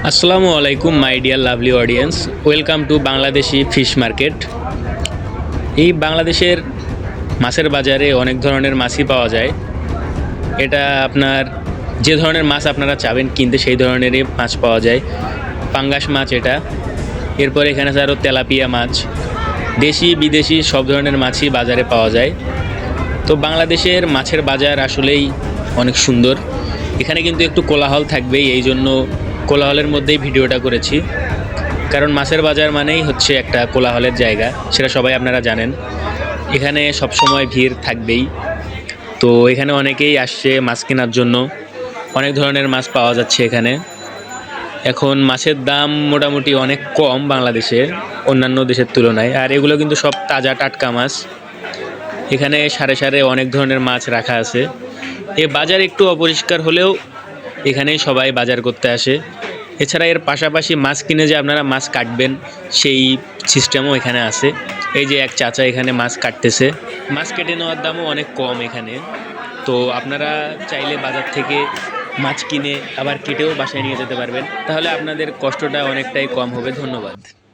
আসসালামু আলাইকুম my dear lovely audience, welcome to Bangladeshi fish market. এই বাংলাদেশের মাছের বাজারে অনেক ধরনের মাছই পাওয়া যায়। এটা আপনার যে ধরনের মাছ আপনারা চাবেন কিনতে সেই ধরনেরই মাছ পাওয়া যায়। পাঙ্গাস মাছ এটা। এরপর এখানে আছে আরও তেলাপিয়া মাছ, দেশি বিদেশি সব ধরনের মাছই বাজারে পাওয়া যায়। তো বাংলাদেশের মাছের বাজার আসলেই অনেক সুন্দর। এখানে কিন্তু একটু কোলাহল থাকবেই, এই জন্য কোলাহলের মধ্যেই ভিডিওটা করেছি। কারণ মাছের বাজার মানেই হচ্ছে একটা কোলাহলের জায়গা, সেটা সবাই আপনারা জানেন। এখানে সবসময় ভিড় থাকবেই। তো এখানে অনেকেই আসছে মাছ কেনার জন্য। অনেক ধরনের মাছ পাওয়া যাচ্ছে এখানে। এখন মাছের দাম মোটামুটি অনেক কম বাংলাদেশে অন্যান্য দেশের তুলনায়, আর এগুলো কিন্তু সব তাজা টাটকা মাছ। এখানে সারে সারে অনেক ধরনের মাছ রাখা আছে। এ বাজার একটু অপরিষ্কার হলেও এখানেই সবাই বাজার করতে আসে। এছাড়া এর পাশাপাশি মাছ কিনে যে আপনারা মাছ কাটবেন সেই সিস্টেমও এখানে আছে। এই যে এক চাচা এখানে মাছ কাটতেছে। মাছ কেটে নেওয়ার দামও অনেক কম এখানে। তো আপনারা চাইলে বাজার থেকে মাছ কিনে আবার কেটেও বাসায় নিয়ে যেতে পারবেন, তাহলে আপনাদের কষ্টটা অনেকটাই কম হবে। ধন্যবাদ।